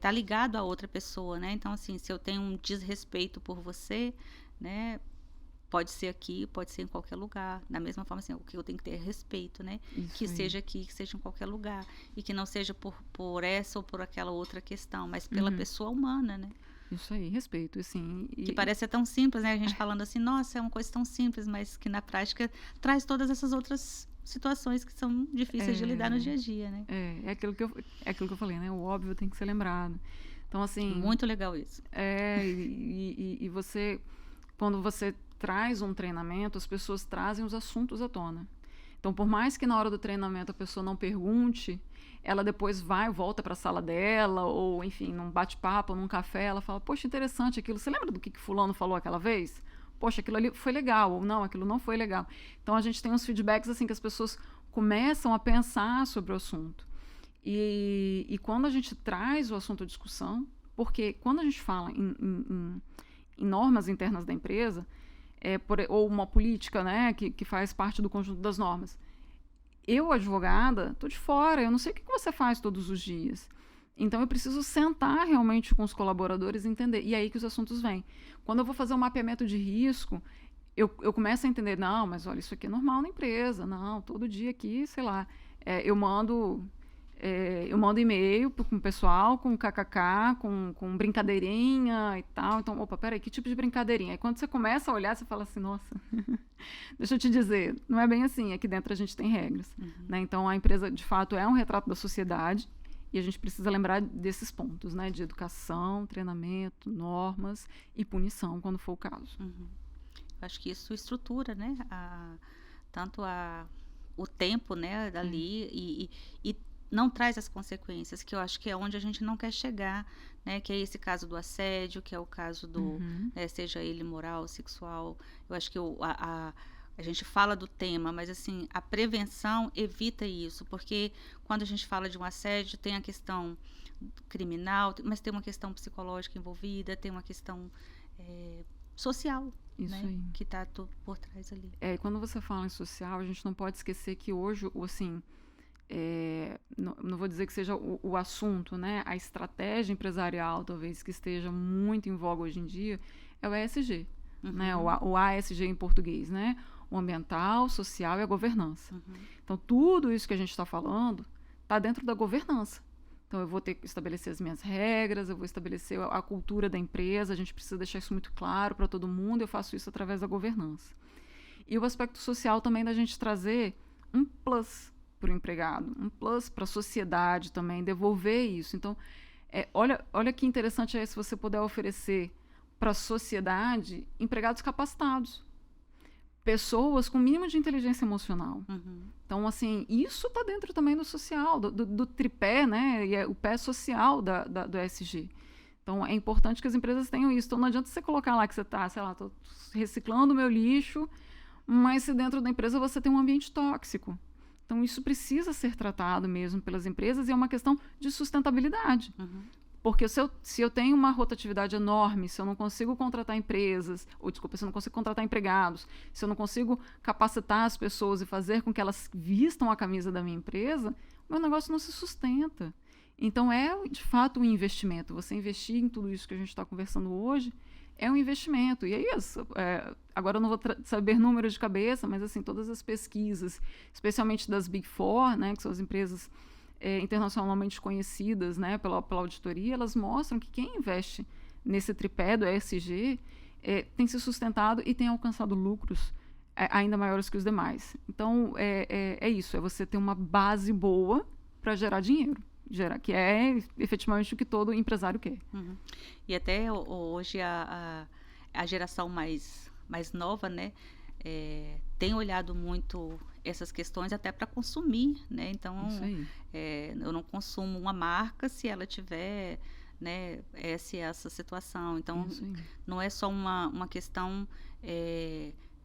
tá ligado a outra pessoa, né? Então, assim, se eu tenho um desrespeito por você, né? Pode ser aqui, pode ser em qualquer lugar. Da mesma forma, assim, o que eu tenho que ter respeito, né? Que seja aqui, que seja em qualquer lugar. E que não seja por essa ou por aquela outra questão, mas pela pessoa humana, né? Isso aí, respeito, assim. Que parece ser tão simples, né? A gente falando assim, nossa, é uma coisa tão simples, mas que na prática traz todas essas outras situações que são difíceis de lidar no dia a dia, né? É aquilo que eu falei, né? O óbvio tem que ser lembrado. Então, assim... Muito legal isso. E você... Quando você traz um treinamento, as pessoas trazem os assuntos à tona. Então, por mais que na hora do treinamento a pessoa não pergunte, ela depois volta para a sala dela, ou, enfim, num bate-papo, num café, ela fala, poxa, interessante aquilo. Você lembra do que fulano falou aquela vez? Poxa, aquilo ali foi legal, ou não, aquilo não foi legal. Então, a gente tem uns feedbacks, assim, que as pessoas começam a pensar sobre o assunto. E quando a gente traz o assunto à discussão, porque quando a gente fala em normas internas da empresa, ou uma política, né, que faz parte do conjunto das normas. Eu, advogada, estou de fora, eu não sei o que você faz todos os dias. Então, eu preciso sentar realmente com os colaboradores e entender. E aí que os assuntos vêm. Quando eu vou fazer um mapeamento de risco, eu começo a entender, não, mas olha, isso aqui é normal na empresa, não, todo dia aqui, sei lá, eu mando e-mail com o pessoal, com kkk, com brincadeirinha e tal. Então, opa, peraí, que tipo de brincadeirinha? Aí quando você começa a olhar, você fala assim, nossa, deixa eu te dizer, não é bem assim, aqui dentro a gente tem regras. Né? Então, a empresa, de fato, é um retrato da sociedade e a gente precisa lembrar desses pontos, né? De educação, treinamento, normas e punição, quando for o caso. Acho que isso estrutura, né? O tempo, né? Dali e não traz as consequências, que eu acho que é onde a gente não quer chegar, né? Que é esse caso do assédio, que é o caso do, seja ele moral, sexual. Eu acho que a gente fala do tema, mas assim, a prevenção evita isso, porque quando a gente fala de um assédio, tem a questão criminal, mas tem uma questão psicológica envolvida, tem uma questão social, isso, né? Aí. Que está por trás ali. Quando você fala em social, a gente não pode esquecer que hoje, assim... não vou dizer que seja o assunto, né? A estratégia empresarial, talvez, que esteja muito em voga hoje em dia, é o ESG, né? O ASG em português, né? O ambiental, social e a governança. Então, tudo isso que a gente está falando está dentro da governança. Então, eu vou ter que estabelecer as minhas regras, eu vou estabelecer a cultura da empresa, a gente precisa deixar isso muito claro para todo mundo, eu faço isso através da governança. E o aspecto social também da gente trazer um plus para o empregado, um plus para a sociedade também, devolver isso. Então, olha que interessante é se você puder oferecer para a sociedade empregados capacitados, pessoas com mínimo de inteligência emocional. Então, assim, isso está dentro também do social, do tripé, né? E o pé social do ESG. Então, é importante que as empresas tenham isso. Então, não adianta você colocar lá que você está, sei lá, estou reciclando o meu lixo, mas se dentro da empresa você tem um ambiente tóxico. Então, isso precisa ser tratado mesmo pelas empresas e é uma questão de sustentabilidade. Uhum. Porque se eu tenho uma rotatividade enorme, se eu não consigo contratar empresas, se eu não consigo contratar empregados, se eu não consigo capacitar as pessoas e fazer com que elas vistam a camisa da minha empresa, o meu negócio não se sustenta. Então, é, de fato, um investimento. Você investir em tudo isso que a gente está conversando hoje é um investimento. E é isso. Agora eu não vou saber números de cabeça, mas assim, todas as pesquisas, especialmente das Big Four, né, que são as empresas internacionalmente conhecidas, né, pela auditoria, elas mostram que quem investe nesse tripé do ESG tem se sustentado e tem alcançado lucros ainda maiores que os demais. Então, é isso. É você ter uma base boa para gerar dinheiro. Que é efetivamente o que todo empresário quer. Uhum. E até hoje a geração mais nova, né, tem olhado muito essas questões até para consumir, né? Então, eu não consumo uma marca se ela tiver, né, essa situação. Então, não é só uma questão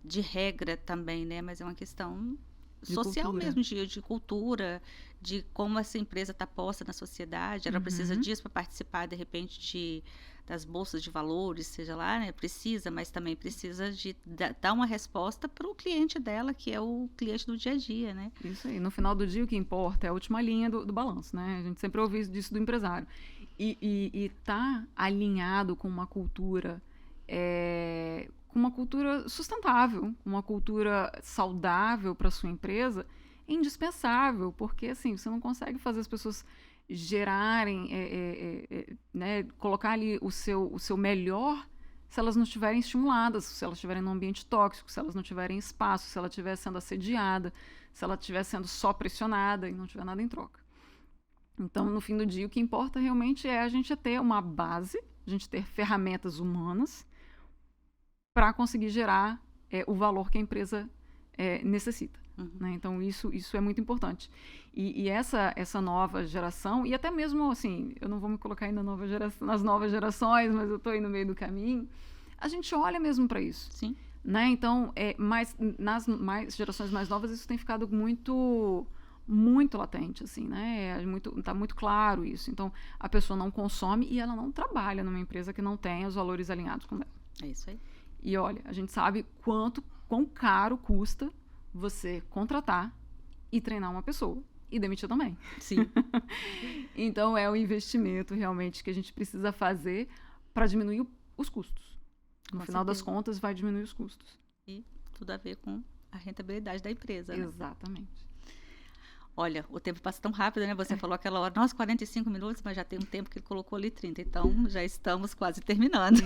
de regra também, né, mas é uma questão social mesmo, de cultura, de como essa empresa está posta na sociedade. Ela precisa disso para participar, de repente, das bolsas de valores, seja lá, né? Precisa, mas também precisa de dar uma resposta para o cliente dela, que é o cliente do dia a dia, né? Isso aí. No final do dia, o que importa é a última linha do balanço, né? A gente sempre ouve disso do empresário. E tá alinhado com uma cultura sustentável, uma cultura saudável para sua empresa, é indispensável, porque assim, você não consegue fazer as pessoas gerarem, né, colocar ali o seu melhor se elas não estiverem estimuladas, se elas estiverem num ambiente tóxico, se elas não tiverem espaço, se ela estiver sendo assediada, se ela estiver sendo só pressionada e não tiver nada em troca. Então, no fim do dia, o que importa realmente é a gente ter uma base, a gente ter ferramentas humanas para conseguir gerar o valor que a empresa necessita. Né? Então, isso é muito importante. E essa nova geração, e até mesmo, assim, eu não vou me colocar aí nas novas gerações, mas eu estou aí no meio do caminho, a gente olha mesmo para isso. Sim. Né? Então, nas gerações mais novas, isso tem ficado muito latente, assim, né? Tá muito claro isso. Então, a pessoa não consome e ela não trabalha numa empresa que não tenha os valores alinhados com ela. É isso aí. E olha, a gente sabe quão caro custa você contratar e treinar uma pessoa e demitir também. Sim. Então, é um investimento realmente que a gente precisa fazer para diminuir os custos. No final das contas, vai diminuir os custos. E tudo a ver com a rentabilidade da empresa. Exatamente. Né? Olha, o tempo passa tão rápido, né? Você falou aquela hora, nossa, 45 minutos, mas já tem um tempo que ele colocou ali 30. Então, já estamos quase terminando.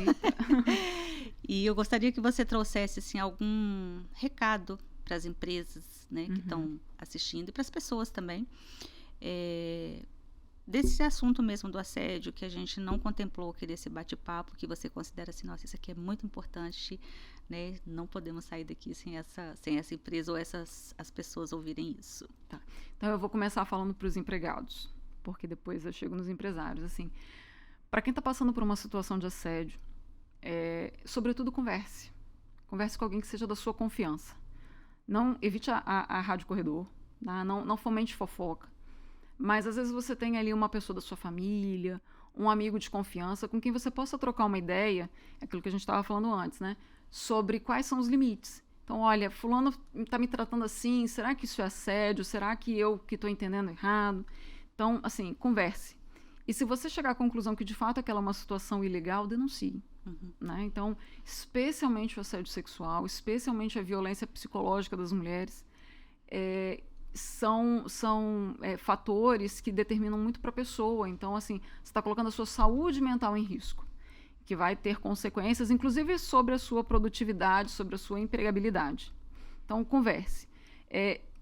E eu gostaria que você trouxesse, assim, algum recado para as empresas, né, que estão assistindo e para as pessoas também, desse assunto mesmo do assédio que a gente não contemplou aqui desse bate-papo, que você considera assim, nossa, isso aqui é muito importante, né, não podemos sair daqui sem essa empresa ou as pessoas ouvirem isso. Tá. Então eu vou começar falando para os empregados, porque depois eu chego nos empresários. Assim, para quem está passando por uma situação de assédio, sobretudo converse com alguém que seja da sua confiança. Não evite a rádio corredor, tá? Não fomente fofoca. Mas, às vezes, você tem ali uma pessoa da sua família, um amigo de confiança, com quem você possa trocar uma ideia, aquilo que a gente estava falando antes, né? Sobre quais são os limites. Então, olha, fulano está me tratando assim, será que isso é assédio? Será que eu que estou entendendo errado? Então, assim, converse. E se você chegar à conclusão que, de fato, aquela é uma situação ilegal, denuncie. Né? Então, especialmente o assédio sexual, especialmente a violência psicológica das mulheres, são fatores que determinam muito para a pessoa. Então, assim, você está colocando a sua saúde mental em risco, que vai ter consequências, inclusive sobre a sua produtividade, sobre a sua empregabilidade. Então, converse.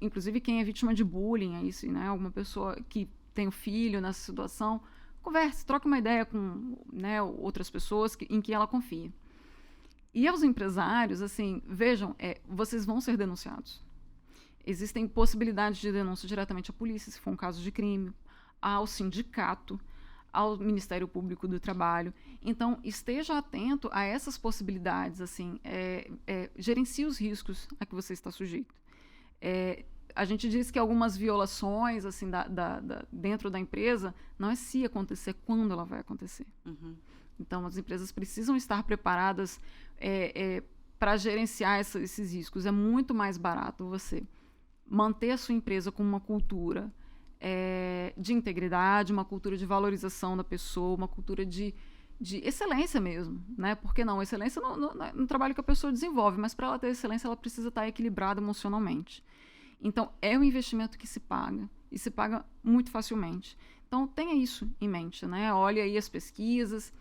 Inclusive, quem é vítima de bullying, né? Alguma pessoa que tem um filho nessa situação, converse, troque uma ideia com, né, outras pessoas em que ela confia. E aos empresários, assim, vejam, vocês vão ser denunciados. Existem possibilidades de denúncia diretamente à polícia, se for um caso de crime, ao sindicato. ao Ministério Público do Trabalho. Então, esteja atento a essas possibilidades, assim, gerencie os riscos a que você está sujeito. A gente diz que algumas violações, assim, dentro da empresa, não é se acontecer, quando ela vai acontecer. Uhum. Então, as empresas precisam estar preparadas para gerenciar esses riscos. É muito mais barato você manter a sua empresa com uma cultura de integridade, uma cultura de valorização da pessoa, uma cultura de excelência mesmo, né? Por que não? Excelência no trabalho que a pessoa desenvolve, mas para ela ter excelência, ela precisa estar equilibrada emocionalmente. Então, é um investimento que se paga, e se paga muito facilmente. Então, tenha isso em mente, né? Olhe aí as pesquisas,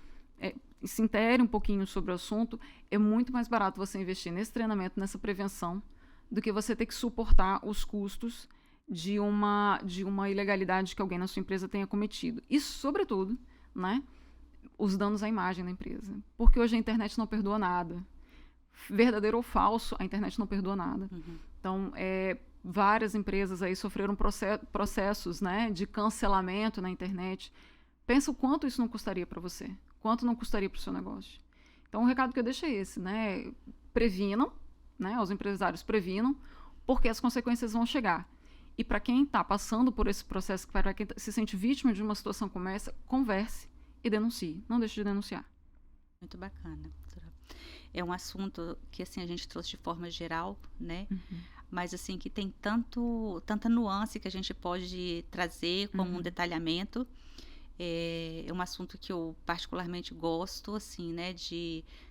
se intere um pouquinho sobre o assunto. É muito mais barato você investir nesse treinamento, nessa prevenção, do que você ter que suportar os custos de uma ilegalidade que alguém na sua empresa tenha cometido. E, sobretudo, né, os danos à imagem da empresa. Porque hoje a internet não perdoa nada. Verdadeiro ou falso, a internet não perdoa nada. Uhum. Então, várias empresas aí sofreram processos, né, de cancelamento na internet. Pensa o quanto isso não custaria para você. Quanto não custaria para o seu negócio. Então, o recado que eu deixo é esse, né? Previnam, né? Os empresários previnam, porque as consequências vão chegar. E para quem está passando por esse processo, para quem se sente vítima de uma situação como essa, converse e denuncie. Não deixe de denunciar. Muito bacana, doutora. É um assunto que, assim, a gente trouxe de forma geral, né? Uhum. Mas, assim, que tem tanta nuance que a gente pode trazer como um detalhamento. É um assunto que eu particularmente gosto, assim, né,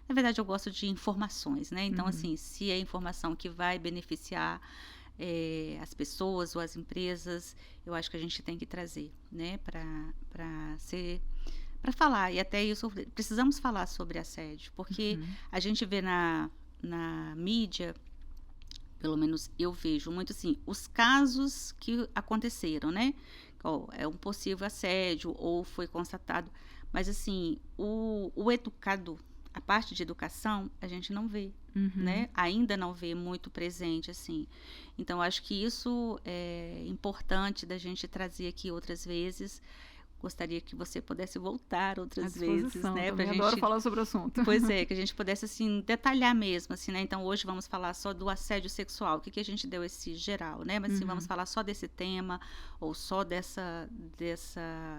na verdade eu gosto de informações, né, então, assim, se é informação que vai beneficiar as pessoas ou as empresas, eu acho que a gente tem que trazer, né, para falar, e até isso, precisamos falar sobre assédio, porque a gente vê na mídia, pelo menos eu vejo muito, assim, os casos que aconteceram, né, é um possível assédio ou foi constatado, mas assim, o educado, a parte de educação, a gente não vê, né? Ainda não vê muito presente, assim. Então, acho que isso é importante da gente trazer aqui outras vezes. Gostaria que você pudesse voltar outras vezes, né? Pra gente adoro falar sobre o assunto. Pois é, que a gente pudesse, assim, detalhar mesmo, assim, né? Então, hoje vamos falar só do assédio sexual, o que a gente deu esse geral, né? Mas, assim, vamos falar só desse tema, ou só dessa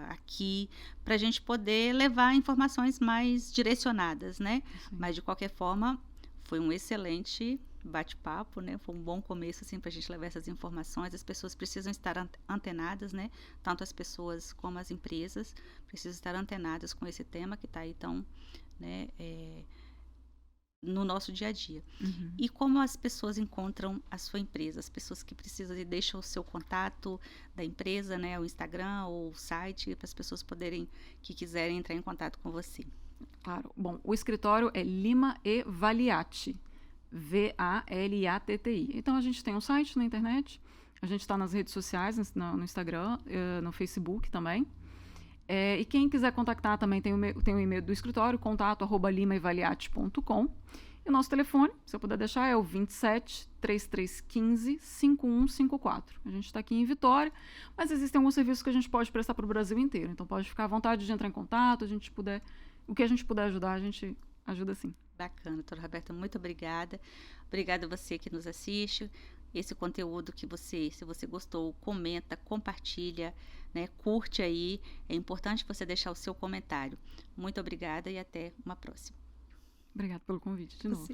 aqui, pra gente poder levar informações mais direcionadas, né? Sim. Mas, de qualquer forma, foi um excelente bate-papo, né? Foi um bom começo, assim, para a gente levar essas informações. As pessoas precisam estar antenadas, né? Tanto as pessoas como as empresas precisam estar antenadas com esse tema que está aí tão, né, no nosso dia a dia. E como as pessoas encontram a sua empresa? As pessoas que precisam e deixam o seu contato da empresa, né? O Instagram ou o site, para as pessoas que quiserem entrar em contato com você. Claro. Bom, o escritório é Lima e Valiati. Valiatti. Então, a gente tem um site na internet, a gente está nas redes sociais, no Instagram, no Facebook também. E quem quiser contactar também tem o e-mail do escritório, contato@limaevaliatti.com. E o nosso telefone, se eu puder deixar, é o 27 3315 5154. A gente está aqui em Vitória, mas existem alguns serviços que a gente pode prestar para o Brasil inteiro. Então, pode ficar à vontade de entrar em contato, o que a gente puder ajudar, a gente ajuda sim. Bacana, doutora Roberta, muito obrigada. Obrigada a você que nos assiste. Esse conteúdo se você gostou, comenta, compartilha, né? Curte aí. É importante você deixar o seu comentário. Muito obrigada e até uma próxima. Obrigada pelo convite de novo.